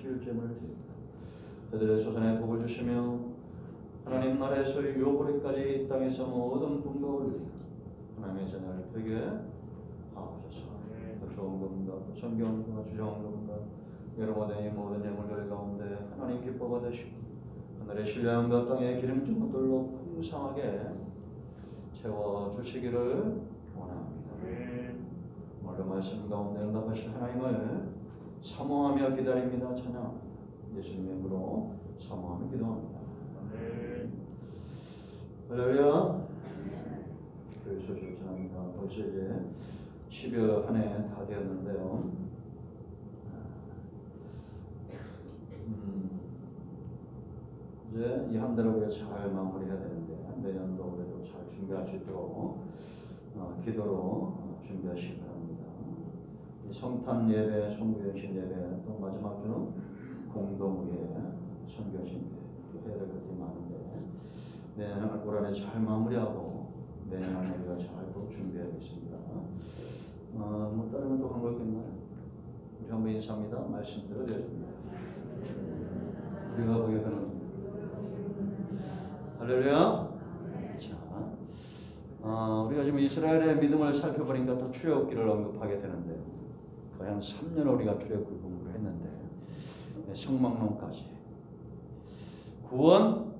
일점을 드립니다. 그들의 소산에 복을 주시며 하나님 나라에서 유업으로까지 이 땅에서 모든 분과 올리 하나님의 자녀를 되게 하옵소서. 그 좋은 것과 존경과 주정한 것과 여러분의 이 모든 예물들 가운데 하나님 기뻐 받으시고 하늘의 신령과 땅의 기름진 것들로 풍성하게 채워주시기를 원합니다. 오늘 말씀 가운데 응답하신 하나님을 사모하며 기다립니다. 찬양 예수님의 이름으로 사모하며 기도합니다. 할렐루야. 교회 소식 전합니다. 벌써 이제 12월 한 해 다 되었는데요. 이제 이 한 달을 우리가 잘 마무리해야 되는데 내년도 그래도 잘 준비할 수 있도록 기도로 준비하시기 바랍니다. 성탄 예배, 송구영신 예배, 또 마지막 주는 공동의회, 선교신 예배 해야 될 것들이 많은데 내년 올 한해 잘 마무리하고 내년 한 해 우리가 잘 또 준비하겠습니다. 뭐 다른 또 한 거 있겠나요? 우리 한번 인사합니다. 말씀대로 드려줍니다. 우리가 보게 되는 할렐루야. 자, 우리가 지금 이스라엘의 믿음을 살펴보니까 또 출애굽기를 언급하게 되는데 거의 한 3년 우리가 출애굽기 공부를 했는데 성막론까지 구원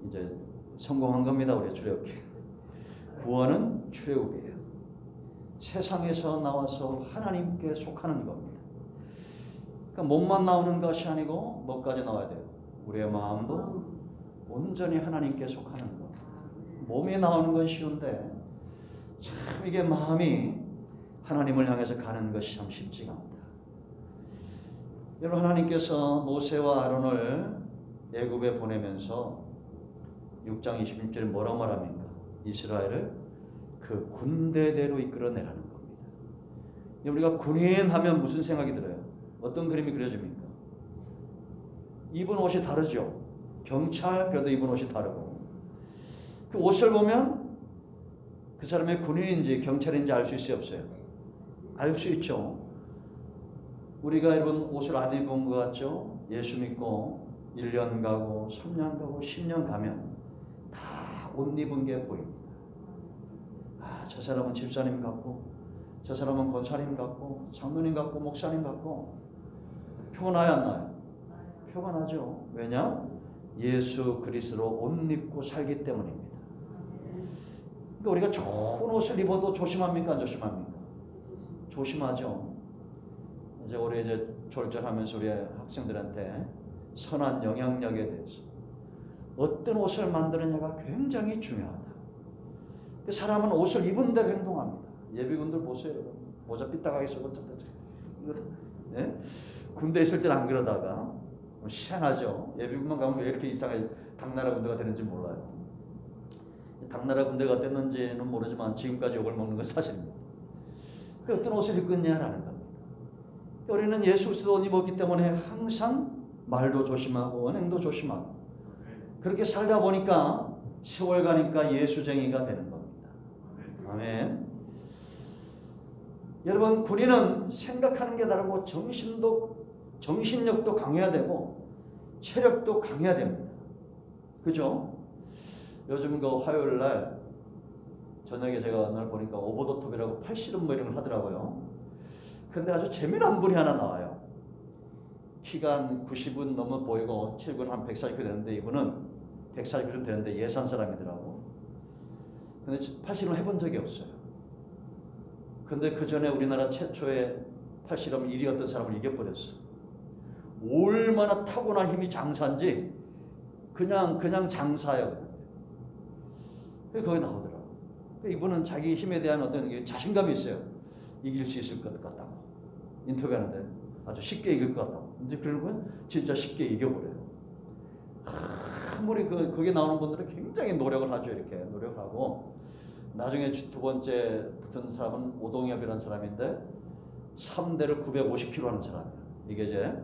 이제 성공한 겁니다. 우리 출애굽기 구원은 출애굽이에요. 세상에서 나와서 하나님께 속하는 겁니다. 그러니까 몸만 나오는 것이 아니고 뭐까지 나와야 돼요? 우리의 마음도 온전히 하나님께 속하는 것. 몸이 나오는 건 쉬운데 참 이게 마음이 하나님을 향해서 가는 것이 참 쉽지가 않다. 여러분 하나님께서 모세와 아론을 애굽에 보내면서 6장 26절에 뭐라고 말합니까? 이스라엘을 그 군대대로 이끌어내라는 겁니다. 우리가 군인 하면 무슨 생각이 들어요? 어떤 그림이 그려집니까? 입은 옷이 다르죠. 경찰 그래도 입은 옷이 다르고 그 옷을 보면 그 사람의 군인인지 경찰인지 알 수 있어요? 없어요? 알 수 있죠. 우리가 여러분 옷을 안 입은 것 같죠? 예수 믿고 1년 가고 3년 가고 10년 가면 다 옷 입은 게 보입니다. 저 사람은 집사님 같고 저 사람은 권사님 같고 장로님 같고 목사님 같고 표가 나요 안 나요? 표가 나죠. 왜냐? 예수 그리스도로 옷 입고 살기 때문입니다. 그러니까 우리가 좋은 옷을 입어도 조심합니까? 안 조심합니까? 조심하죠. 이제 우리 이제 졸전하면서 우리 학생들한테 선한 영향력에 대해서 어떤 옷을 만드느냐가 굉장히 중요하다. 그 사람은 옷을 입은 대로 행동합니다. 예비군들 보세요. 모자 삐딱하게 쓰고 이거 네? 군대 있을 때는 안 그러다가 희한하죠. 예비군만 가면 왜 이렇게 이상하게 당나라 군대가 되는지 몰라요. 당나라 군대가 됐는지는 모르지만 지금까지 욕을 먹는 건 사실입니다. 그 어떤 옷을 입고 있냐라는 겁니다. 우리는 예수 그리스도 옷 입었기 때문에 항상 말도 조심하고 언행도 조심하고 그렇게 살다 보니까 세월 가니까 예수쟁이가 되는 겁니다. 아멘. 여러분 군인은 생각하는 게 다르고 정신력도 강해야 되고 체력도 강해야 됩니다. 그죠? 요즘 그 화요일 날 저녁에 제가 날 보니까 오버더톱이라고 팔씨름 뭐 이런 걸 하더라고요. 근데 아주 재미난 분이 하나 나와요. 키가 한 90은 넘어 보이고 체력은 한 140kg 되는데 이분은 140kg 되는데 예산 사람이더라고. 근데 팔씨름 해본 적이 없어요. 근데 그 전에 우리나라 최초의 팔씨름 1위였던 사람을 이겨버렸어. 얼마나 타고난 힘이 장사인지 그냥 장사예요. 거기 나오더라고. 이분은 자기 힘에 대한 어떤 자신감이 있어요. 이길 수 있을 것 같다고. 인터뷰하는데 아주 쉽게 이길 것 같다고. 이제 그런 건 진짜 쉽게 이겨버려요. 아무리 거기 나오는 분들은 굉장히 노력을 하죠. 이렇게 노력하고 나중에 두 번째 붙은 사람은 오동엽이라는 사람인데 3대를 950kg 하는 사람이에요. 이게 이제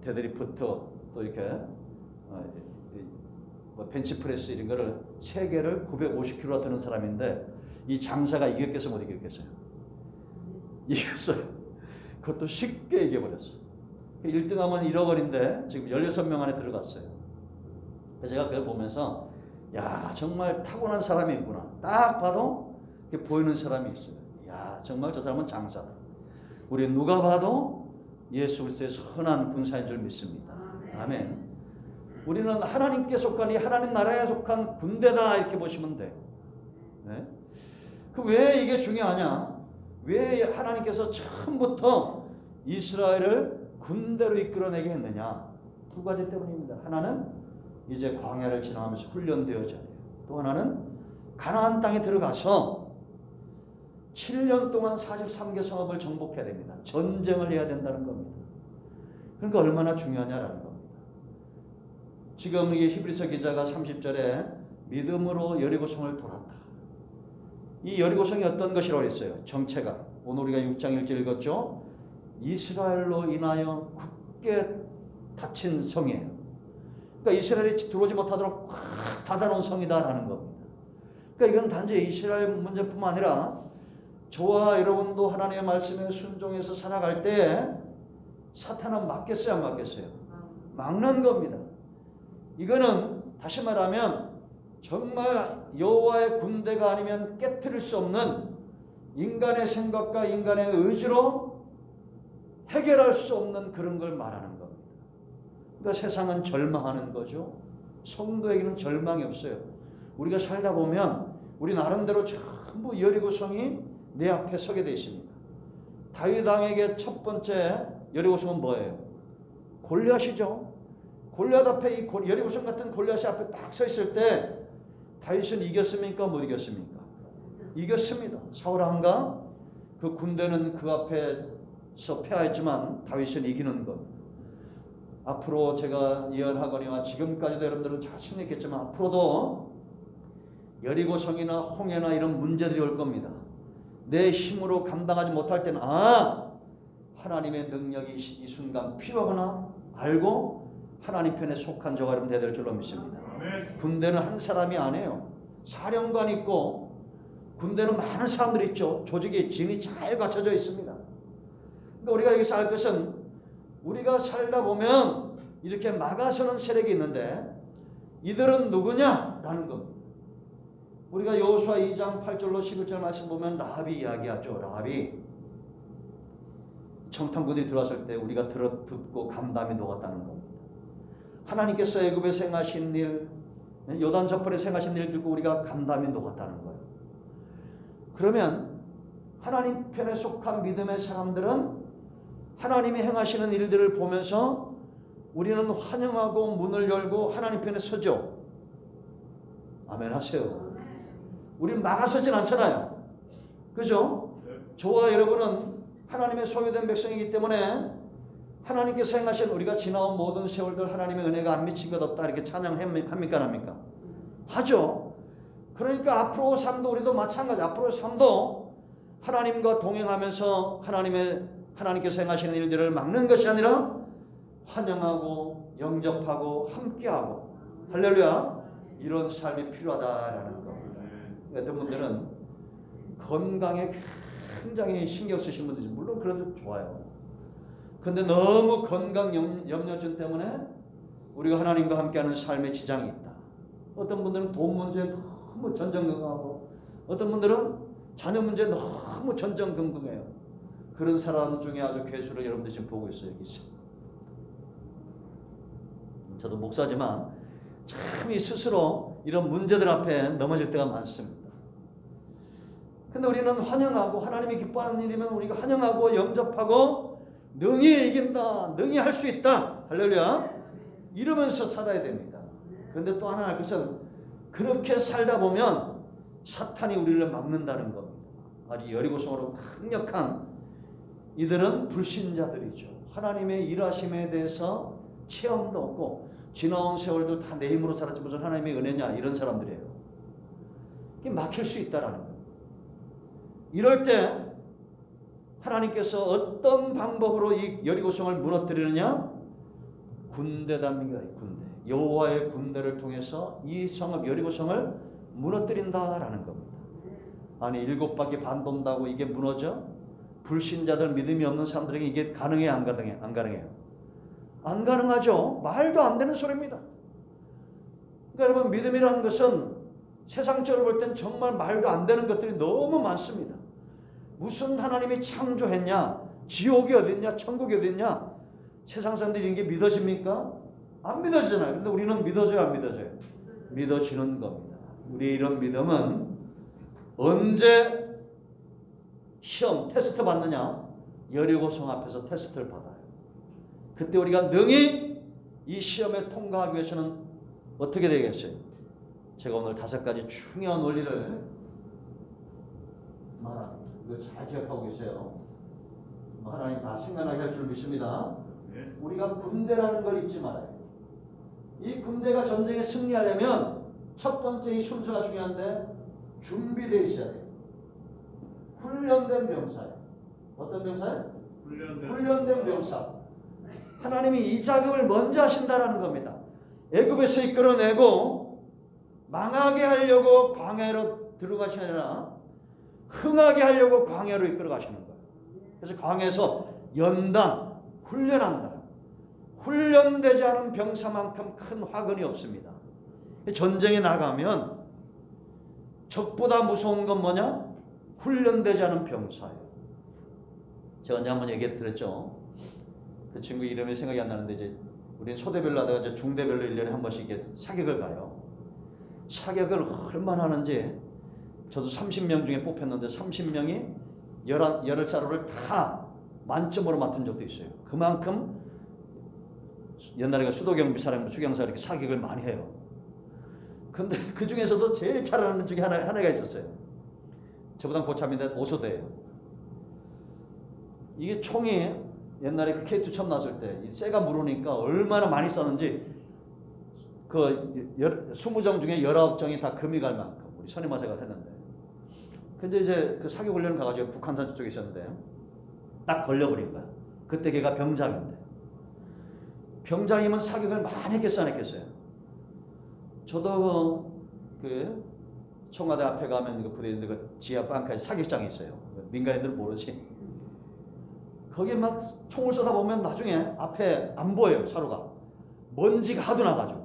데드리프트 또 이렇게 뭐 벤치프레스 이런 거를 3개를 950kg 드는 사람인데 이 장사가 이겼겠어요? 못 이겼겠어요? 이겼어요. 그것도 쉽게 이겨버렸어. 1등하면 1억 원인데 지금 16명 안에 들어갔어요. 그래서 제가 그걸 보면서 야, 정말 타고난 사람이 있구나. 딱 봐도 보이는 사람이 있어요. 야, 정말 저 사람은 장사다. 우리 누가 봐도 예수 그리스도의 선한 군사인 줄 믿습니다. 아멘. 우리는 하나님께 속한 이 하나님 나라에 속한 군대다 이렇게 보시면 돼요. 네? 그 왜 이게 중요하냐? 왜 하나님께서 처음부터 이스라엘을 군대로 이끌어내게 했느냐? 두 가지 때문입니다. 하나는 이제 광야를 지나가면서 훈련되어져야 돼요. 또 하나는 가나안 땅에 들어가서 7년 동안 43개 성읍을 정복해야 됩니다. 전쟁을 해야 된다는 겁니다. 그러니까 얼마나 중요하냐라는 겁니다. 지금 이 히브리서 기자가 30절에 믿음으로 여리고성을 돌았다. 이 여리고성이 어떤 것이라고 했어요? 정체가. 오늘 우리가 6장 1절 읽었죠? 이스라엘로 인하여 굳게 닫힌 성이에요. 그러니까 이스라엘이 들어오지 못하도록 닫아놓은 성이다라는 겁니다. 그러니까 이건 단지 이스라엘 문제뿐만 아니라 저와 여러분도 하나님의 말씀에 순종해서 살아갈 때 사탄은 막겠어요, 안 막겠어요? 막는 겁니다. 이거는 다시 말하면 정말 여호와의 군대가 아니면 깨트릴 수 없는 인간의 생각과 인간의 의지로 해결할 수 없는 그런 걸 말하는 겁니다. 그러니까 세상은 절망하는 거죠. 성도에게는 절망이 없어요. 우리가 살다 보면 우리 나름대로 전부 여리고성이 내 앞에 서게 되어 있습니다. 다윗 왕에게 첫 번째 여리고성은 뭐예요? 골리앗이죠. 골리앗 앞에 이 여리고성 같은 골리앗이 앞에 딱 서 있을 때 다윗은 이겼습니까? 못 이겼습니까? 이겼습니다. 사울 왕과 그 군대는 그 앞에서 패하였지만 다윗은 이기는 것. 앞으로 제가 예언하거니와 지금까지도 여러분들은 잘 생각했지만 앞으로도 여리고성이나 홍해나 이런 문제들이 올 겁니다. 내 힘으로 감당하지 못할 때는 하나님의 능력이 이 순간 필요하구나 알고 하나님 편에 속한 자가 여러분 되될 줄로 믿습니다. 아멘. 군대는 한 사람이 아니에요. 사령관 있고 군대는 많은 사람들이 있죠. 조직의 진이 잘 갖춰져 있습니다. 그러니까 우리가 여기서 알 것은 우리가 살다 보면 이렇게 막아서는 세력이 있는데 이들은 누구냐라는 겁니다. 우리가 여호수아 2장 8절로 11절 말씀 보면 라합이 이야기하죠. 라합이 청탐꾼들이 들어왔을 때 우리가 듣고 감담이 녹았다는 겁니다. 하나님께서 애굽에서 행하신 일, 요단 저편에서 행하신 일 듣고 우리가 감담이 녹았다는 거예요. 그러면 하나님 편에 속한 믿음의 사람들은 하나님이 행하시는 일들을 보면서 우리는 환영하고 문을 열고 하나님 편에 서죠. 아멘 하세요. 우리는 막아서진 않잖아요. 그죠? 저와 여러분은 하나님의 소유된 백성이기 때문에 하나님께서 행하신 우리가 지나온 모든 세월들 하나님의 은혜가 안 미친 것 없다 이렇게 찬양합니까 안 합니까? 하죠. 그러니까 앞으로 삶도 우리도 마찬가지. 앞으로 삶도 하나님과 동행하면서 하나님께서 행하시는 일들을 막는 것이 아니라 환영하고 영접하고 함께하고 할렐루야 이런 삶이 필요하다라는 겁니다. 어떤 분들은 건강에 굉장히 신경 쓰시는 분들이 물론 그래도 좋아요. 근데 너무 건강 염려증 때문에 우리가 하나님과 함께하는 삶에 지장이 있다. 어떤 분들은 돈 문제에 너무 전전긍긍하고 어떤 분들은 자녀 문제에 너무 전전긍긍해요. 그런 사람 중에 아주 괴수를 여러분들 지금 보고 있어요. 여기 있어요. 저도 목사지만 참 이 스스로 이런 문제들 앞에 넘어질 때가 많습니다. 근데 우리는 환영하고 하나님이 기뻐하는 일이면 우리가 환영하고 영접하고 능히 이긴다. 능히 할 수 있다. 할렐루야. 이러면서 살아야 됩니다. 그런데 또 하나 할 것은 그렇게 살다 보면 사탄이 우리를 막는다는 겁니다. 아주 여리고성으로 강력한 이들은 불신자들이죠. 하나님의 일하심에 대해서 체험도 없고 지나온 세월도 다 내 힘으로 살았지 무슨 하나님의 은혜냐 이런 사람들이에요. 이게 막힐 수 있다라는 거예요. 이럴 때 하나님께서 어떤 방법으로 이 여리고성을 무너뜨리느냐? 군대답니다. 군대. 여호와의 군대를 통해서 이 성읍 여리고성을 무너뜨린다라는 겁니다. 아니 7바퀴 반 돈다고 이게 무너져? 불신자들, 믿음이 없는 사람들에게 이게 가능해요, 안 가능해요? 안 가능해요. 안 가능하죠. 말도 안 되는 소리입니다. 그러니까 여러분, 믿음이라는 것은 세상적으로 볼 땐 정말 말도 안 되는 것들이 너무 많습니다. 무슨 하나님이 창조했냐? 지옥이 어딨냐? 천국이 어딨냐? 세상 사람들이 이게 믿어집니까? 안 믿어지잖아요. 근데 우리는 믿어져요, 안 믿어져요? 믿어지는 겁니다. 우리의 이런 믿음은 언제 시험, 테스트 받느냐? 여리고성 앞에서 테스트를 받아요. 그때 우리가 능히 이 시험에 통과하기 위해서는 어떻게 되겠어요? 제가 오늘 5가지 중요한 원리를 말합니다. 이거 잘 기억하고 계세요. 하나님 다 생각나게 할 줄 믿습니다. 우리가 군대라는 걸 잊지 말아요. 이 군대가 전쟁에 승리하려면 첫 번째 이 순서가 중요한데 준비되어 있어야 돼요. 훈련된 병사예요. 어떤 병사예요? 훈련된 병사. 하나님이 이 작업을 먼저 하신다라는 겁니다. 애굽에서 이끌어내고 망하게 하려고 광야로 들어가시는 게 아니라 흥하게 하려고 광야로 이끌어 가시는 거예요. 그래서 광야에서 연단, 훈련한다. 훈련되지 않은 병사만큼 큰 화근이 없습니다. 전쟁에 나가면 적보다 무서운 건 뭐냐? 훈련되지 않은 병사예요. 제가 언제 한번 얘기 드렸죠. 그 친구 이름이 생각이 안 나는데 이제 우리는 소대별로 하다가 이제 중대별로 1년에 한 번씩 이렇게 사격을 가요. 사격을 얼마나 하는지 저도 30명 중에 뽑혔는데 30명이 11자루를 다 만점으로 맡은 적도 있어요. 그만큼 옛날에 수도경비 사람, 수경사 이렇게 사격을 많이 해요. 근데 그 중에서도 제일 잘하는 중에 하나가 있었어요. 저보다 고참인데 오소대예요. 이게 총이 옛날에 그 K2 처음 나왔을 때 쇠가 무르니까 얼마나 많이 썼는지 그 20정 중에 19정이 다 금이 갈 만큼 우리 선임마사가 했는데, 근데 이제 그 사격 훈련 가가지고 북한산 쪽에 있었는데 딱 걸려버린 거야. 그때 걔가 병장인데, 병장이면 사격을 많이 했겠어 안 했겠어요? 저도 그 청와대 앞에 가면 그 부대 있는데 그 지하 방까지 사격장이 있어요. 민간인들은 모르지. 거기에 막 총을 쏘다 보면 나중에 앞에 안 보여요. 사로가 먼지가 하도 나가지고.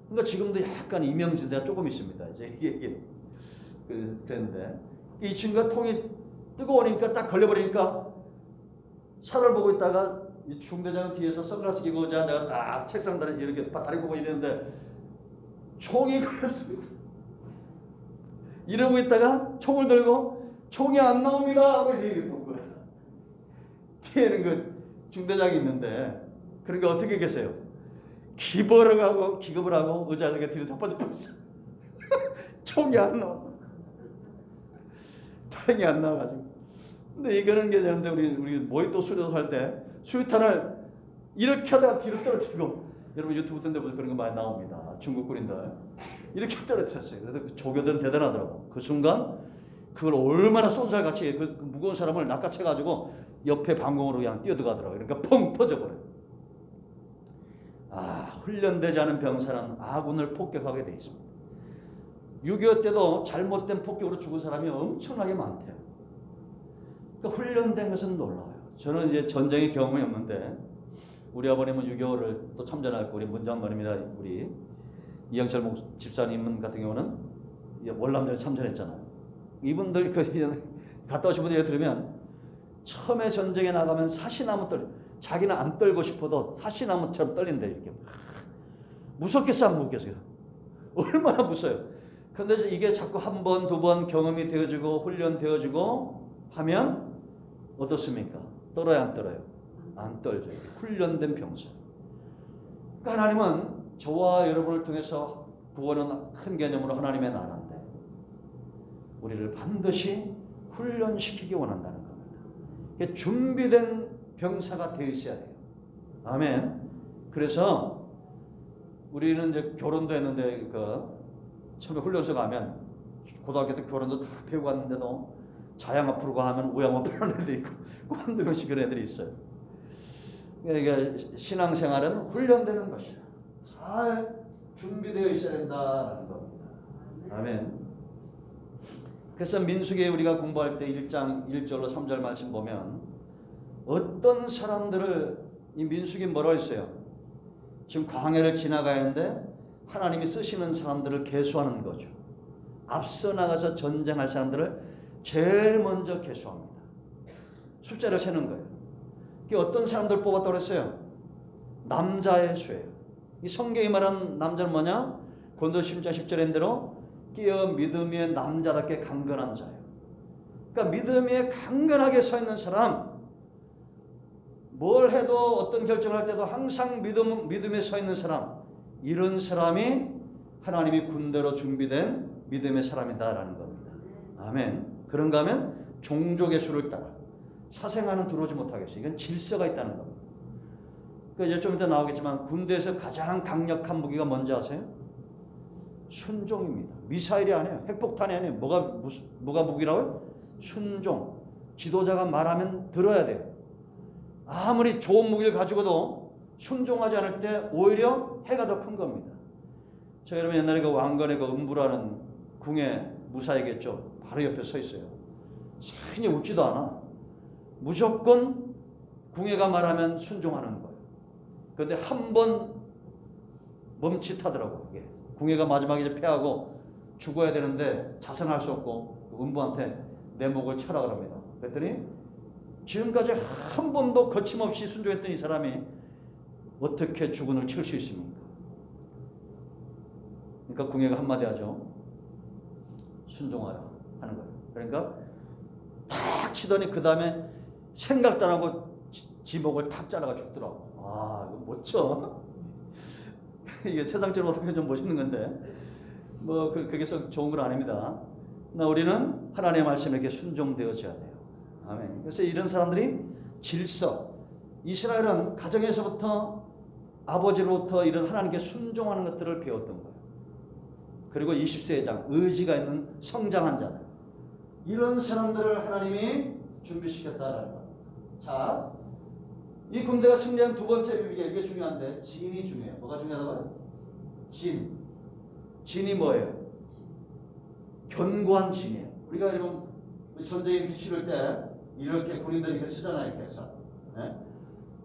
그러니까 지금도 약간 이명진세가 조금 있습니다. 이제 이게 그랬는데 이 친구가 통이 뜨거우니까 딱 걸려버리니까 사를 보고 있다가 이 중대장은 뒤에서 선글라스 끼고 내가 딱 책상 다리 이렇게 다리 보고 있는데 총이 걸렸어요. 이러고 있다가 총을 들고 총이 안 나옵니다 하고 이렇게 본 거야. 뒤에는 그 중대장이 있는데, 그러니까 어떻게 계세요? 기겁을 하고 의자 속에 뒤로 자빠져 있어. 총이 안 나와. 총이 안 나와가지고. 근데 이거는 게 되는데 우리 모히또 수련을 할 때 수류탄을 이렇게 하다가 뒤로 떨어뜨리고, 여러분 유튜브 뜬데 보면 그런 거 많이 나옵니다. 중국 군인들 이렇게 떨어뜨렸어요. 그래서 그 조교들은 대단하더라고. 그 순간 그걸 얼마나 쏜살같이 그 무거운 사람을 낚아채가지고 옆에 방공으로 그냥 뛰어들어가더라고요. 그러니까 펑 터져버려요. 훈련되지 않은 병사는 아군을 폭격하게 돼 있습니다. 6.25 때도 잘못된 폭격으로 죽은 사람이 엄청나게 많대요. 그러니까 훈련된 것은 놀라워요. 저는 이제 전쟁의 경험이 없는데 우리 아버님은 6.25를 또 참전했고, 우리 문장노님이나 우리 이영철 집사님 같은 경우는 월남전에 참전했잖아요. 이분들 갔다 오신 분들이 들으면 처음에 전쟁에 나가면 사시나무 자기는 안 떨고 싶어도 사시나무처럼 떨린대. 이렇게 무섭겠어 안 무섭겠어요? 얼마나 무서워요. 근데 이게 자꾸 한 번, 두 번 경험이 되어지고 훈련되어지고 하면 어떻습니까? 떨어요 안 떨어요? 안 떨죠. 훈련된 병사. 그러니까 하나님은 저와 여러분을 통해서 구원은 큰 개념으로 하나님의 나라인데 우리를 반드시 훈련시키기 원한다는 겁니다. 준비된 병사가 되어 있어야 돼요. 아멘. 그래서 우리는 이제 결혼도 했는데 처음에 훈련소 가면 고등학교 때 결혼도 다 배우고 갔는데도 자양 앞으로 가면 우양 앞으로 하는 애도 있고 한두 명씩 그런 애들이 있어요. 그러니까 신앙생활은 훈련되는 것이야. 잘 준비되어 있어야 된다는 겁니다. 아멘. 그래서 민수기에 우리가 공부할 때 1장 1절로 3절 말씀 보면 어떤 사람들을 이 민수기 뭐라고 했어요? 지금 광야를 지나가야 하는데 하나님이 쓰시는 사람들을 계수하는 거죠. 앞서 나가서 전쟁할 사람들을 제일 먼저 계수합니다. 숫자를 세는 거예요. 이게 어떤 사람들 뽑았다고 그랬어요? 남자의 수예요. 이 성경이 말하는 남자는 뭐냐? 고린도 10장 10절인 대로 끼어 믿음에 남자답게 강건한 자예요. 그러니까 믿음에 강건하게 서 있는 사람, 뭘 해도 어떤 결정을 할 때도 항상 믿음에 서 있는 사람, 이런 사람이 하나님이 군대로 준비된 믿음의 사람이다라는 겁니다. 아멘. 그런가 하면 종족의 수를 따라 사생아는 들어오지 못하겠어요. 이건 질서가 있다는 겁니다. 그러니까 이제 좀 이따 나오겠지만 군대에서 가장 강력한 무기가 뭔지 아세요? 순종입니다. 미사일이 아니에요. 핵폭탄이 아니에요. 뭐가 무기라고요? 순종. 지도자가 말하면 들어야 돼요. 아무리 좋은 무기를 가지고도 순종하지 않을 때 오히려 해가 더 큰 겁니다. 저 여러분 옛날에 그 왕건의 그 음부라는 궁의 무사이겠죠. 바로 옆에 서 있어요. 전혀 웃지도 않아. 무조건 궁예가 말하면 순종하는 거예요. 그런데 한 번 멈칫하더라고. 이게. 궁예가 마지막에 이제 패하고 죽어야 되는데 자선할 수 없고 음부한테 내 목을 쳐라 그럽니다. 그랬더니 지금까지 한 번도 거침없이 순종했던 이 사람이 어떻게 주군을 칠 수 있습니까? 그러니까 궁예가 한마디 하죠. 순종하라 하는 거예요. 그러니까 탁 치더니 그 다음에 생각도 안 하고 지목을 탁 자르가 죽더라고. 아, 이거 멋져. 이게 세상적으로 어떻게 좀 멋있는 건데, 뭐, 그게 썩 좋은 건 아닙니다. 우리는 하나님의 말씀에 이렇게 순종되어져야 돼요. 아멘. 그래서 이런 사람들이 질서, 이스라엘은 가정에서부터 아버지로부터 이런 하나님께 순종하는 것들을 배웠던 거예요. 그리고 20세의 장, 의지가 있는 성장한 자들. 이런 사람들을 하나님이 준비시켰다라는 겁니다. 자, 이 군대가 승리한 두 번째 비밀이 이게 중요한데 진이 중요해요. 뭐가 중요하다고요? 진. 진이 뭐예요? 견고한 진이에요. 우리가 여러분 전쟁에 치를 때 이렇게 군인들이 이렇게 쓰잖아요. 이렇게 해서. 네?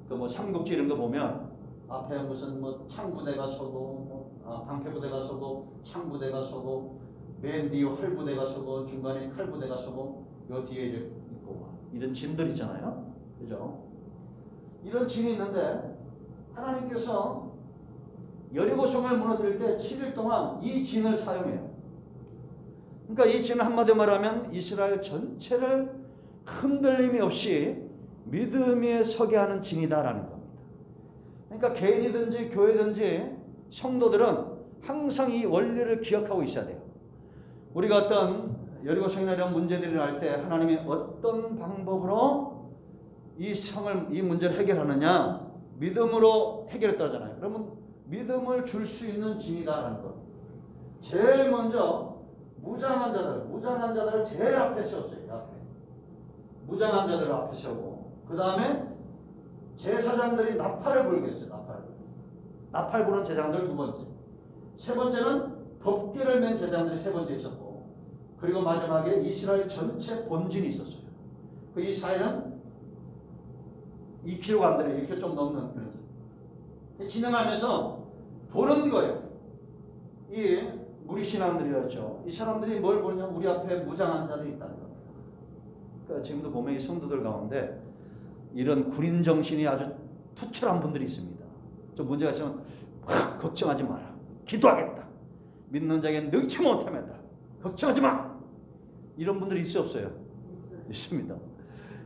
그 뭐 삼국지 이런 거 보면 앞에 무슨 뭐 창부대가 서고 방패부대가 서고 창부대가 서고 맨 뒤에 활부대가 서고 중간에 칼부대가 서고 요 뒤에 이제 있고 이런 진들 있잖아요. 그죠? 이런 진이 있는데 하나님께서 여리고성을 무너뜨릴 때 7일 동안 이 진을 사용해요. 그러니까 이 진을 한마디로 말하면 이스라엘 전체를 흔들림이 없이 믿음 위에 서게 하는 진이다라는 겁니다. 그러니까 개인이든지 교회든지 성도들은 항상 이 원리를 기억하고 있어야 돼요. 우리가 어떤 여리고성이나 이런 문제들이 날 때 하나님이 어떤 방법으로 이 문제를 해결하느냐? 믿음으로 해결했다잖아요. 그러면 믿음을 줄 수 있는 진이다라는 것. 제일 먼저 무장한 자들을 제일 앞에 세웠어요. 앞에. 무장한 자들을 앞에 세우고 그 다음에 제사장들이 나팔을 불게 했어요. 나팔 부는 제사장들 두 번째. 세 번째는 덮개를 맨 제사장들이 세 번째 있었고 그리고 마지막에 이스라엘 전체 본진이 있었어요. 그 이 사이는 2km가 안 되는 1km 좀 넘는 그런 진행하면서 보는 거예요. 이 무리신앙들이었죠. 이 사람들이 뭘 보냐면 우리 앞에 무장한 자들이 있다는 겁니다. 그러니까 지금도 보면 이 성도들 가운데 이런 군인 정신이 아주 투철한 분들이 있습니다. 좀 문제가 있으면 걱정하지 마라. 기도하겠다. 믿는 자에게 능치 못함이다. 걱정하지 마. 이런 분들이 있어 없어요? 있습니다.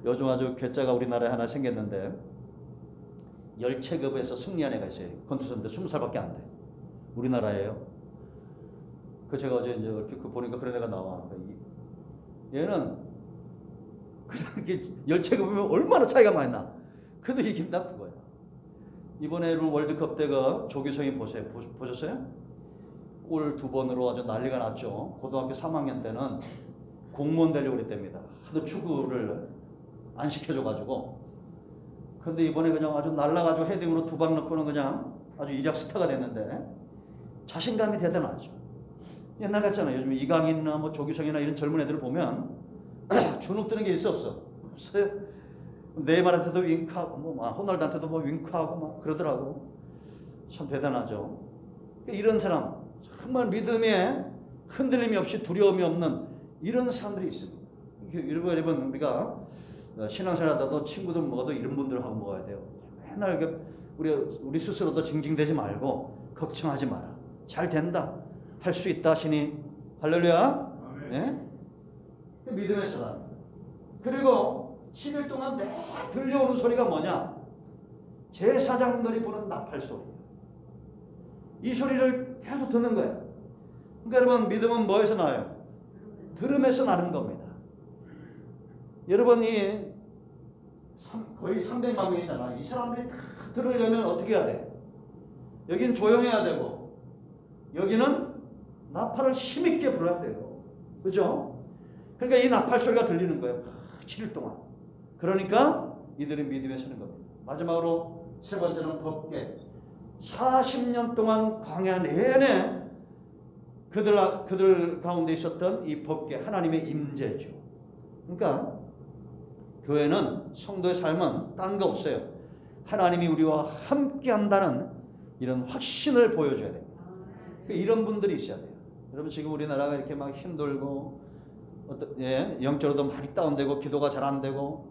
요즘 아주 괴짜가 우리나라에 하나 생겼는데 열체급에서 승리한 애가 있어요. 권투선대 20살밖에 안 돼. 우리나라예요. 그 제가 어제 이제 보니까 그런 애가 나와. 얘는 그냥 열체급이면 얼마나 차이가 많이 나. 그래도 이긴다 그거야. 이번에 월드컵 때가 조규성이 보셨어요? 골 2번으로 아주 난리가 났죠. 고등학교 3학년 때는 공무원 되려고 그랬답니다. 하도 축구를 안 시켜줘가지고. 그런데 이번에 그냥 아주 날라가지고 헤딩으로 2방 넣고는 그냥 아주 이적 스타가 됐는데 자신감이 대단하죠. 옛날 같잖아요. 요즘 이강인이나 뭐 조규성이나 이런 젊은 애들을 보면 주눅 드는 게 있어 없어? 없어요. 네이마르한테도 윙크하고 뭐 호날두한테도 뭐 윙크하고 막 그러더라고. 참 대단하죠. 이런 사람 정말 믿음에 흔들림이 없이 두려움이 없는 이런 사람들이 있습니다. 여러분 우리가 신앙생활하다도 친구들 먹어도 이런 분들하고 먹어야 돼요. 맨날 우리 스스로도 징징대지 말고 걱정하지 마라. 잘 된다. 할 수 있다 하시니 할렐루야. 네? 믿음의 사람. 그리고 10일 동안 내 들려오는 소리가 뭐냐? 제사장들이 부는 나팔 소리. 이 소리를 계속 듣는 거예요. 그러니까 여러분 믿음은 뭐에서 나요? 들음에서 나는 겁니다. 여러분이 거의 300만 명이잖아. 이 사람들이 다 들으려면 어떻게 해야 돼? 여긴 조용해야 되고 여기는 나팔을 힘있게 불어야 돼요. 그죠? 그러니까 이 나팔 소리가 들리는 거예요. 7일 동안. 그러니까 이들이 믿음에 서는 겁니다. 마지막으로 세 번째는 법궤. 40년 동안 광야 내내 그들 가운데 있었던 이 법궤, 하나님의 임재죠. 그러니까 교회는 성도의 삶은 딴 거 없어요. 하나님이 우리와 함께 한다는 이런 확신을 보여줘야 됩니다. 이런 분들이 있어야 돼요. 여러분 지금 우리나라가 이렇게 막 힘들고 영적으로도 많이 다운되고 기도가 잘 안 되고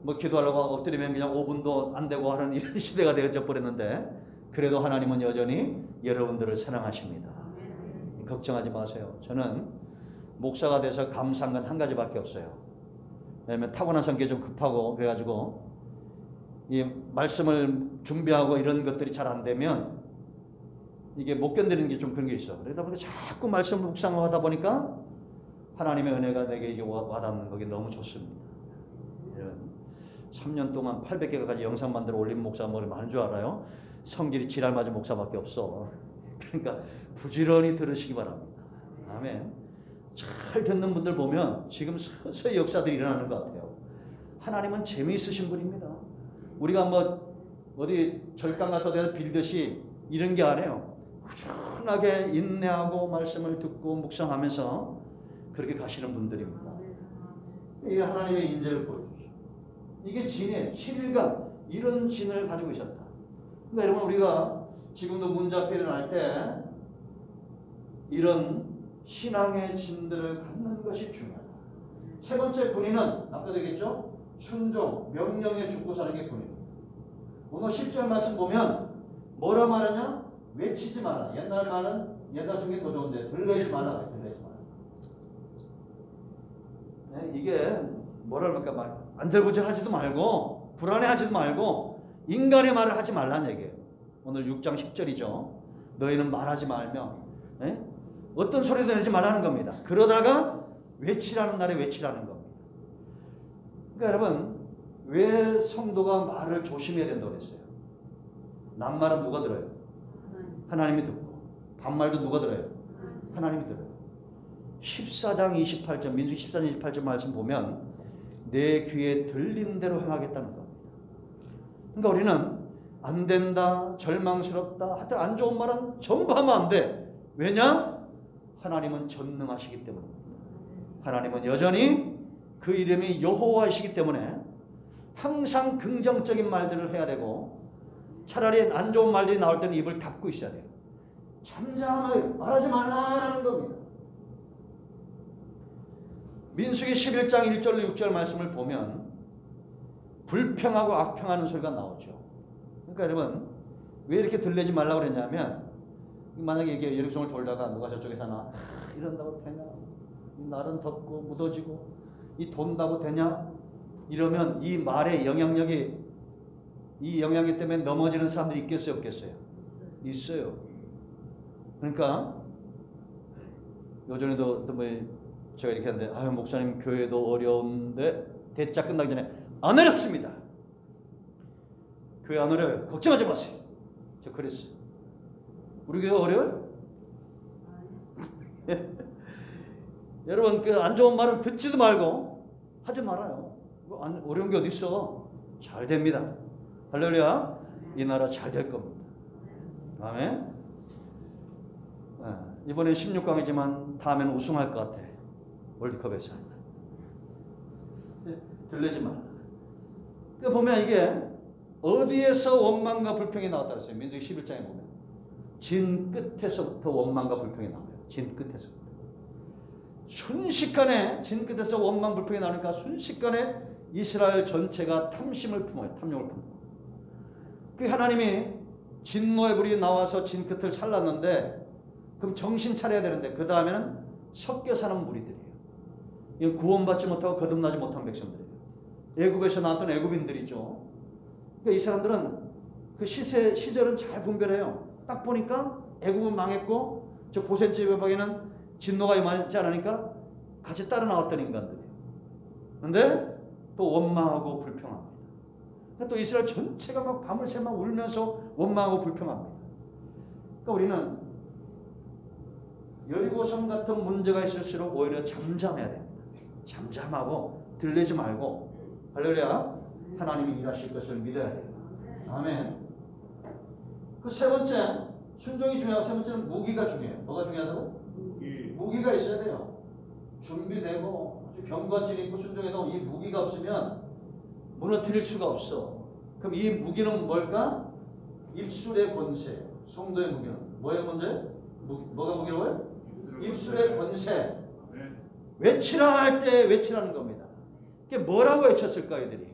뭐 기도하려고 엎드리면 그냥 5분도 안 되고 하는 이런 시대가 되어져 버렸는데 그래도 하나님은 여전히 여러분들을 사랑하십니다. 걱정하지 마세요. 저는 목사가 돼서 감사한 건 한 가지밖에 없어요. 왜냐하면 타고난 성격이 좀 급하고 그래가지고 이 말씀을 준비하고 이런 것들이 잘 안 되면 이게 못 견디는 게 좀 그런 게 있어. 그러다 보니까 자꾸 말씀을 묵상하다 보니까 하나님의 은혜가 내게 이게 와닿는 거기 너무 좋습니다. 3년 동안 800개가까지 영상 만들어 올린 목사 머리 많은 줄 알아요? 성질이 지랄 맞은 목사밖에 없어. 그러니까 부지런히 들으시기 바랍니다. 아멘. 잘 듣는 분들 보면 지금 서서히 역사들이 일어나는 것 같아요. 하나님은 재미있으신 분입니다. 우리가 뭐 어디 절강 가서 내가 빌듯이 이런 게 아니에요. 꾸준하게 인내하고 말씀을 듣고 묵상하면서 그렇게 가시는 분들입니다. 이게 하나님의 임재를 보여주죠. 이게 진이에요. 7일간 이런 진을 가지고 있었다. 그러니까 여러분 우리가 지금도 문제 앞에 일어날 때 이런 신앙의 진들을 갖는 것이 중요하다. 세 번째 군인은 아까도 얘기했죠. 순종, 명령에 죽고 사는 게 군인입니다. 오늘 10절 말씀 보면 뭐라 말하냐? 외치지 마라. 옛날 성경이 더 좋은데 들레지 마라. 들레지 마라. 네, 이게 뭐랄까 막 안절부절하지도 말고 불안해하지도 말고 인간의 말을 하지 말라는 얘기예요. 오늘 6장 10절이죠. 너희는 말하지 말며 어떤 소리도 내지 말라는 겁니다. 그러다가 외치라는 날에 외치라는 겁니다. 그러니까 여러분 왜 성도가 말을 조심해야 된다고 했어요? 낱말은 누가 들어요? 하나님이 듣고 반말도 누가 들어요? 하나님이 들어요. 14장 28절 민수기 14장 28절 말씀 보면 내 귀에 들린 대로 행하겠다는 겁니다. 그러니까 우리는 안 된다, 절망스럽다, 하여튼 안 좋은 말은 전부 하면 안 돼. 왜냐? 하나님은 전능하시기 때문입니다. 하나님은 여전히 그 이름이 여호와이시기 때문에 항상 긍정적인 말들을 해야 되고 차라리 안 좋은 말들이 나올 때는 입을 닫고 있어야 돼요. 잠잠하게 말하지 말라라는 겁니다. 민수기 11장 1절로 6절 말씀을 보면 불평하고 악평하는 소리가 나오죠. 그러니까 여러분 왜 이렇게 들리지 말라고 그랬냐면 만약에 이게 예루살렘을 돌다가 누가 저쪽에 사나 이런다고 되냐? 이 날은 덥고 무더지고 이 돈다고 되냐? 이러면 이 말의 영향력이 이 영향력 때문에 넘어지는 사람들이 있겠어요? 없겠어요? 있어요. 그러니까 요전에도 뭐 제가 이렇게 하는데 아유 목사님 교회도 어려운데 대짜 끝나기 전에 안 어렵습니다. 교회 안 어려워요. 걱정하지 마세요. 저 그랬어요. 우리 교회 어려워요? 여러분 그 안 좋은 말은 듣지도 말고 하지 말아요. 어려운 게 어디 있어? 잘 됩니다. 할렐루야. 이 나라 잘 될 겁니다. 아멘. 이번엔 16강이지만 다음에는 우승할 것 같아. 월드컵에서. 들리지 마. 그 보면 이게 어디에서 원망과 불평이 나왔다 그랬어요. 민수기 11장에 보면 진 끝에서부터 원망과 불평이 나와요. 진 끝에서부터. 순식간에 진 끝에서 원망 불평이 나오니까 순식간에 이스라엘 전체가 탐심을 품어요. 탐욕을 품어. 그 하나님이 진노의 불이 나와서 진 끝을 살랐는데 그럼 정신 차려야 되는데 그 다음에는 섞여 사는 무리들이에요. 이건 구원받지 못하고 거듭나지 못한 백성들이에요. 애굽에서 나왔던 애굽인들이죠. 그러니까 이 사람들은 그 시절은 잘 분별해요. 딱 보니까 애굽은 망했고 저 고센 지방에는 진노가 임하지 않으니까 같이 따라 나왔던 인간들이에요. 그런데 또 원망하고 불평합니다. 또 이스라엘 전체가 막 밤을 새 막 울면서 원망하고 불평합니다. 그러니까 우리는 여리고성 같은 문제가 있을수록 오히려 잠잠해야 됩니다. 잠잠하고 들리지 말고 할렐루야 하나님이 일하실 것을 믿어야 돼요. 아멘. 그 세 번째 순종이 중요하고 세 번째는 무기가 중요해요. 뭐가 중요하다고? 무기가 있어야 돼요. 준비되고 아주 경관질 있고 순종해도 이 무기가 없으면 무너뜨릴 수가 없어. 그럼 이 무기는 뭘까? 입술의 권세. 성도의 무기는 뭐의 문제? 뭐가 무기라고요? 입술의 권세. 외치라 할 때 외치라는 겁니다. 이게 뭐라고 외쳤을까 이들이?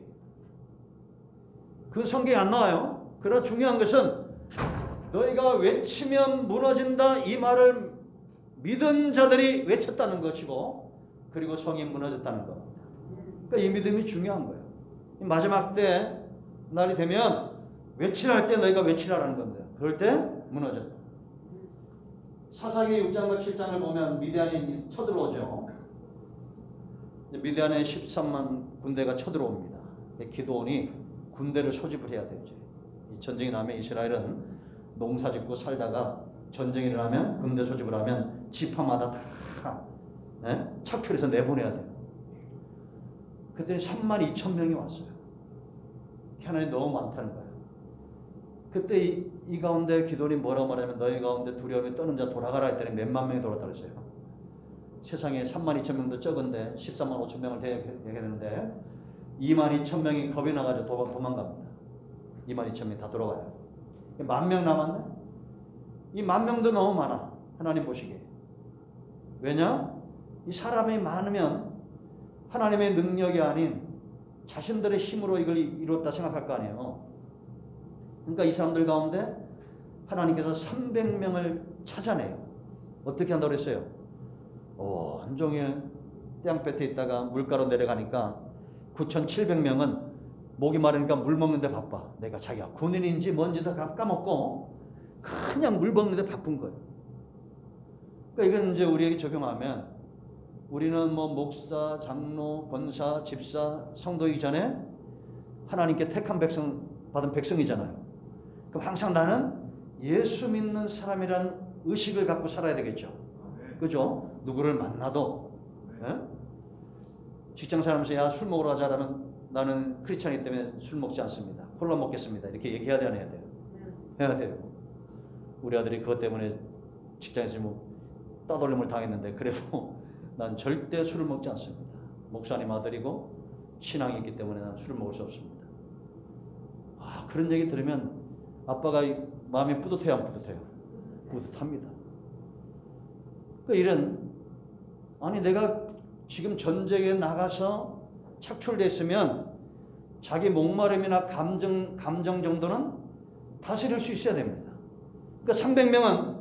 그 성경에 안 나와요. 그러나 중요한 것은 너희가 외치면 무너진다 이 말을 믿은 자들이 외쳤다는 것이고 그리고 성이 무너졌다는 겁니다. 그러니까 이 믿음이 중요한 거예요. 마지막 때 날이 되면 외치라 할 때 너희가 외치라라는 겁니다. 그럴 때 무너졌다. 사사기 6장과 7장을 보면 미디안이 쳐들어오죠. 미디안에 13만 군대가 쳐들어옵니다. 기드온이 군대를 소집을 해야 되죠. 전쟁이 나면 이스라엘은 농사짓고 살다가 전쟁이 일어나면 군대 소집을 하면 지파마다 다 착출해서 내보내야 돼요. 그랬더니 3만 2천 명이 왔어요. 하나님이 너무 많다는 거예요. 그때 이 가운데 기도니 뭐라고 말하면 너희 가운데 두려움이 떠는 자 돌아가라 했더니 몇만 명이 돌아왔다고 했어요. 세상에 3만 2천 명도 적은데 14만 5천 명을 대해야 되는데 2만 2천 명이 겁이 나가지고 도망갑니다. 2만 2천 명이 다 돌아가요. 10,000명 남았네? 이 10,000명도 너무 많아. 하나님 보시기에. 왜냐? 이 사람이 많으면 하나님의 능력이 아닌 자신들의 힘으로 이걸 이뤘다 생각할 거 아니에요. 그러니까 이 사람들 가운데 하나님께서 300명을 찾아내요. 어떻게 한다고 그랬어요? 온종일 땡볕에 있다가 물가로 내려가니까 9,700명은 목이 마르니까 물 먹는데 바빠. 내가 자기가 군인인지 뭔지도 까먹고 그냥 물 먹는데 바쁜 거예요. 그러니까 이건 이제 우리에게 적용하면 우리는 뭐 목사, 장로, 권사, 집사, 성도이기 전에 하나님께 택한 백성, 받은 백성이잖아요. 그럼 항상 나는 예수 믿는 사람이라는 의식을 갖고 살아야 되겠죠. 그죠? 누구를 만나도 직장 사람에서 야 술 먹으러 가자라면 나는 크리스찬이기 때문에 술 먹지 않습니다. 콜라 먹겠습니다. 이렇게 얘기해야 돼, 안 해야 돼요? 해야 돼요. 우리 아들이 그것 때문에 직장에서 뭐 따돌림을 당했는데 그래도 난 절대 술을 먹지 않습니다. 목사님 아들이고 신앙이 있기 때문에 난 술을 먹을 수 없습니다. 그런 얘기 들으면 아빠가 마음이 뿌듯해요, 안 뿌듯해요? 뿌듯합니다. 이런 아니 내가 지금 전쟁에 나가서 착출됐으면 자기 목마름이나 감정 정도는 다스릴 수 있어야 됩니다. 그러니까 300명은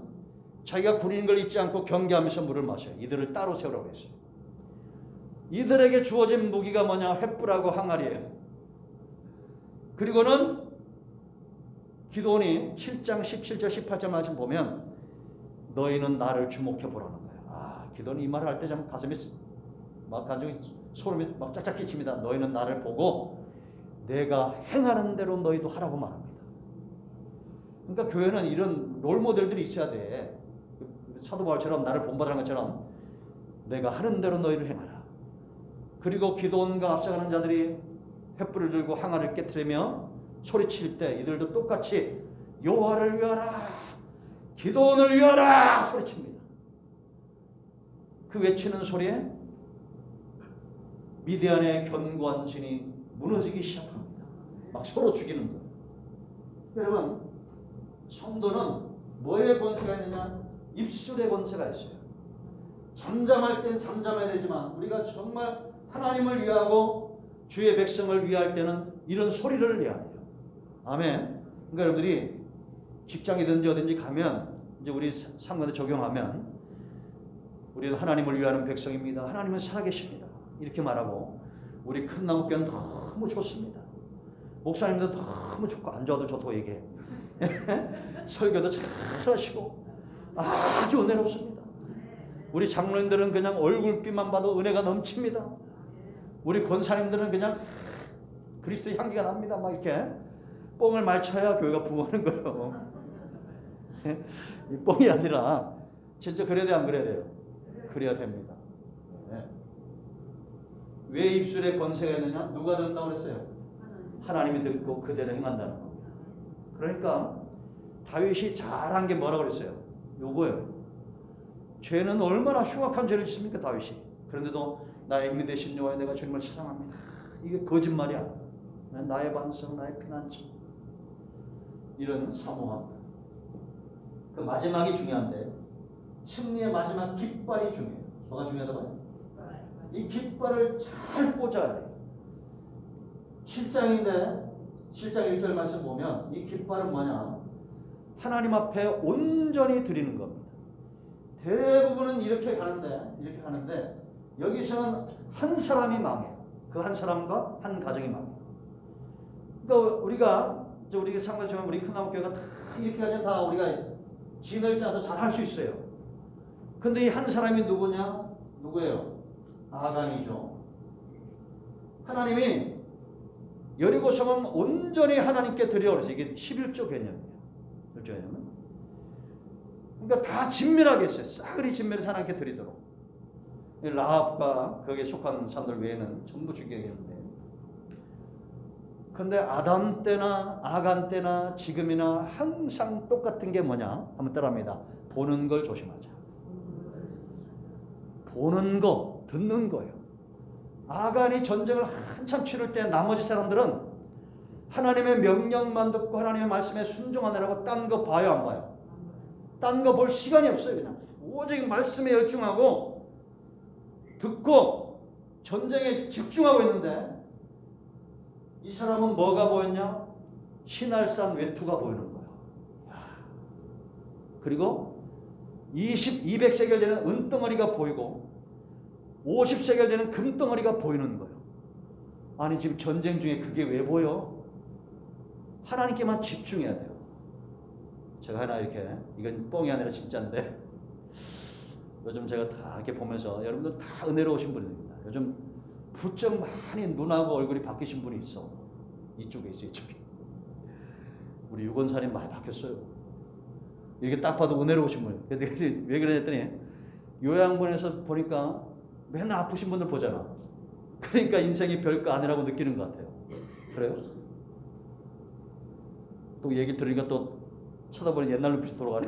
자기가 군인인 걸 잊지 않고 경계하면서 물을 마셔요. 이들을 따로 세우라고 했어요. 이들에게 주어진 무기가 뭐냐? 횃불하고 항아리예요. 그리고는 기도원이 7장 17절 18절 말씀 보면 너희는 나를 주목해 보라는 거예요. 기도원이 이 말을 할 때 참 가슴이 막 가지고 소름이 막 짝짝 끼칩니다. 너희는 나를 보고 내가 행하는 대로 너희도 하라고 말합니다. 그러니까 교회는 이런 롤모델들이 있어야 돼. 사도 바울처럼 나를 본받으라는 것처럼 내가 하는 대로 너희를 행하라. 그리고 기도원과 앞서가는 자들이 횃불을 들고 항아리를 깨트리며 소리칠 때 이들도 똑같이 여호와를 위하라 기도원을 위하라 소리칩니다. 그 외치는 소리에 미디안의 견고한 진이 무너지기 시작합니다. 막 서로 죽이는 거예요. 여러분, 성도는 뭐의 권세가 있느냐? 입술의 권세가 있어요. 잠잠할 땐 잠잠해야 되지만 우리가 정말 하나님을 위하고 주의 백성을 위할 때는 이런 소리를 내야 돼요. 아멘. 그러니까 여러분들이 직장이든지 어딘지 가면 이제 우리 상관에 적용하면 우리는 하나님을 위하는 백성입니다. 하나님은 살아계십니다. 이렇게 말하고 우리 큰 나무교는 너무 좋습니다. 목사님도 너무 좋고 안 좋아도 좋다고 얘기해. 설교도 잘 하시고 아주 은혜롭습니다. 우리 장로님들은 그냥 얼굴빛만 봐도 은혜가 넘칩니다. 우리 권사님들은 그냥 그리스도의 향기가 납니다. 막 이렇게 뽕을 많이 쳐야 교회가 부흥하는 거예요. 이 뽕이 아니라 진짜 그래야 돼, 안 그래야 돼요? 그래야 됩니다. 네. 왜 입술에 권세가 있느냐? 누가 듣는다고 그랬어요? 하나님이 듣고 그대로 행한다는 겁니다. 그러니까 다윗이 잘한 게 뭐라고 그랬어요? 요거예요. 죄는 얼마나 흉악한 죄를 짓습니까, 다윗이. 그런데도 나의 힘이 되신 여호와여, 내가 주님을 사랑합니다. 이게 거짓말이야. 나의 반석, 나의 피난처. 이런 사모함. 그 마지막이 중요한데 승리의 마지막 깃발이 중요해요. 뭐가 중요하다고요? 이 깃발을 잘 꽂아야 돼요. 7장인데 7장 1절 말씀 보면 이 깃발은 뭐냐? 하나님 앞에 온전히 드리는 겁니다. 대부분은 이렇게 가는데 여기서는 한 사람이 망해요. 그 한 사람과 한 가정이 망해요. 그러니까 우리가 상관처럼 우리 큰나무교회가 다 이렇게 하면 다 우리가 진을 짜서 잘 할 수 있어요. 근데 이 한 사람이 누구냐? 누구예요? 아간이죠. 하나님이 여리고성은 온전히 하나님께 드려 그래서 이게 11조 개념이에요. 11조 개념은. 그러니까 다 진멸하게 했어요. 싸그리 진멸해서 하나님께 드리도록. 라합과 거기에 속한 사람들 외에는 전부 죽여야겠는데. 근데 아담 때나 아간 때나 지금이나 항상 똑같은 게 뭐냐? 한번 따라합니다. 보는 걸 조심하자. 보는 거, 듣는 거예요. 아간이 전쟁을 한참 치를 때 나머지 사람들은 하나님의 명령만 듣고 하나님의 말씀에 순종하느라고 딴 거 봐요, 안 봐요? 딴 거 볼 시간이 없어요. 그냥 오직 말씀에 열중하고 듣고 전쟁에 집중하고 있는데 이 사람은 뭐가 보였냐? 신할산 외투가 보이는 거예요. 그리고 200세겔 되는 은덩어리가 보이고 50세겔 되는 금덩어리가 보이는 거예요. 아니 지금 전쟁 중에 그게 왜 보여? 하나님께만 집중해야 돼요. 제가 하나 이렇게, 이건 뻥이 아니라 진짜인데 요즘 제가 다 이렇게 보면서 여러분들 다 은혜로우신 분입니다. 요즘 부쩍 많이 눈하고 얼굴이 바뀌신 분이 있어. 이쪽에 있어, 이쪽에. 우리 유건사님 많이 바뀌었어요. 이렇게 딱 봐도 은혜로우신 분이에요. 왜 그러냐더니 요양본에서 보니까 맨날 아프신 분들 보잖아. 그러니까 인생이 별거 아니라고 느끼는 것 같아요. 그래요? 또 얘기 들으니까 또 쳐다보니 옛날 눈빛이 돌아가네.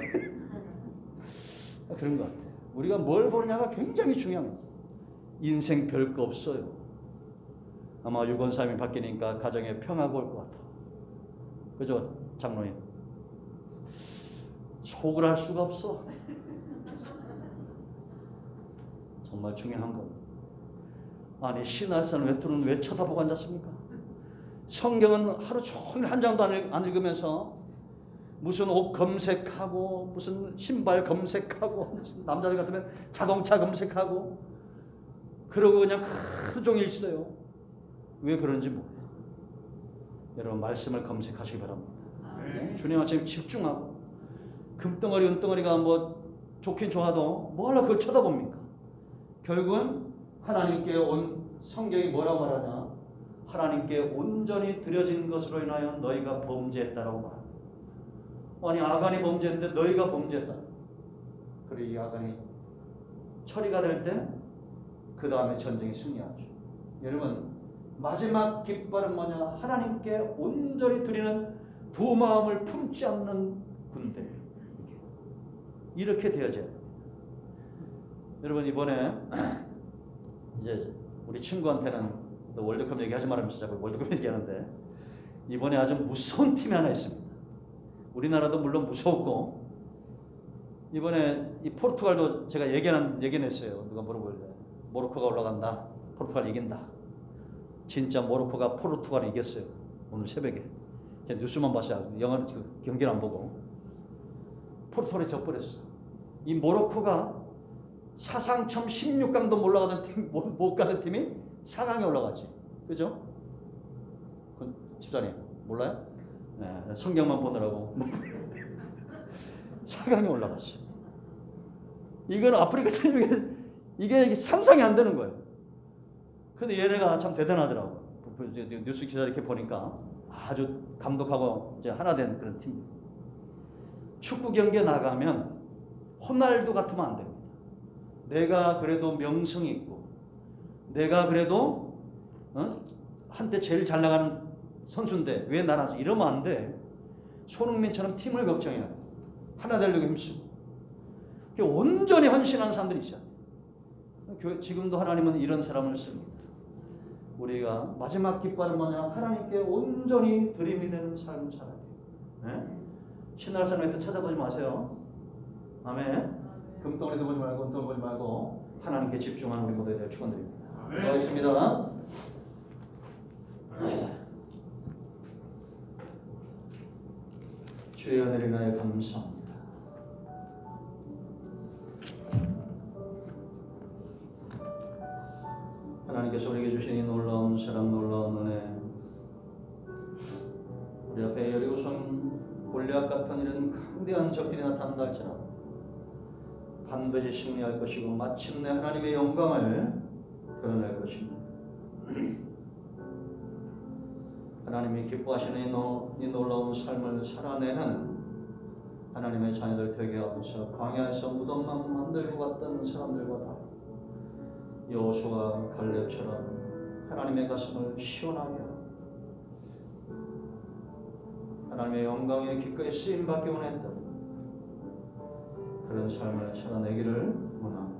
그런 것 같아요. 우리가 뭘 보느냐가 굉장히 중요합니다. 인생 별거 없어요. 아마 유건사님이 바뀌니까 가정에 평화가 올 것 같아. 그죠, 장로님? 속을 할 수가 없어. 정말 중요한 겁니다. 아니 신할산 외투는 왜 쳐다보고 앉았습니까? 성경은 하루 종일 한 장도 안 읽으면서 무슨 옷 검색하고 무슨 신발 검색하고 무슨 남자들 같으면 자동차 검색하고 그러고 그냥 하루 종일 있어요. 왜 그런지 모르겠어요. 여러분 말씀을 검색하시기 바랍니다. 주님 앞에 집중하고 금덩어리 은덩어리가 뭐 좋긴 좋아도 뭐하러 그걸 쳐다봅니까? 결국은 하나님께 온 성경이 뭐라고 말하냐? 하나님께 온전히 드려진 것으로 인하여 너희가 범죄했다라고 말합니다. 아니 아간이 범죄했는데 너희가 범죄했다. 그리고 이 아간이 처리가 될 때 그 다음에 전쟁이 승리하죠. 여러분 마지막 깃발은 뭐냐? 하나님께 온전히 드리는 두 마음을 품지 않는 군대. 이렇게 되어져야 됩니다. 여러분 이번에 이제 우리 친구한테는 또 월드컵 얘기하지 말하면서 자꾸 월드컵 얘기하는데 이번에 아주 무서운 팀이 하나 있습니다. 우리나라도 물론 무서웠고 이번에 이 포르투갈도 제가 예견했어요. 누가 물어볼래? 모로코가 올라간다. 포르투갈 이긴다. 진짜 모로코가 포르투갈을 이겼어요. 오늘 새벽에. 제가 뉴스만 봤어요. 영화 경기를 안 보고. 포르투갈이 져버렸어. 이 모로코가 사상 처음 16강도 못 가는 팀이 4강에 올라가지. 그죠? 집사님 몰라요? 네, 성경만 보느라고 4강에 올라갔어. 이건 아프리카 팀 중에 이게 상상이 안 되는 거예요. 근데 얘네가 참 대단하더라고. 뉴스 기사 이렇게 보니까 아주 감독하고 이제 하나 된 그런 팀. 축구 경기에 나가면 호날두 같으면 안 됩니다. 내가 그래도 명성이 있고, 내가 그래도 한때 제일 잘 나가는 선수인데 왜 나라지? 이러면 안 돼. 손흥민처럼 팀을 걱정해야 돼. 하나 되려고 힘쓰고. 온전히 헌신하는 사람들이 있어요. 지금도 하나님은 이런 사람을 씁니다. 우리가 마지막 기뻐하는 뭐냐? 하나님께 온전히 드림이 되는 삶을 살아야 돼요. 네? 신날 사람한테 찾아보지 마세요. 아멘. 금덩어리도 보지 말고 은덩어리 보지 말고 하나님께 집중하는 우리 모두에 대해 축원드립니다. 기도하겠습니다. 주의 은혜를 인하여 감사합니다. 하나님께서 우리에게 주신 이 놀라운 사랑, 놀라운 은혜, 우리 앞에 여리고성 골리앗 같은 이런 강대한 적들이 나타난다 할지라도 반드시 승리할 것이고 마침내 하나님의 영광을 드러낼 것입니다. 하나님이 기뻐하시는 이 놀라운 삶을 살아내는 하나님의 자녀들 되게 하옵소서. 광야에서 무덤만 만들고 갔던 사람들과 다 여호수아 갈렙처럼 하나님의 가슴을 시원하게 하고 하나님의 영광에 기꺼이 쓰임받기 원했던 그런 삶을 살아내기를 원합니다.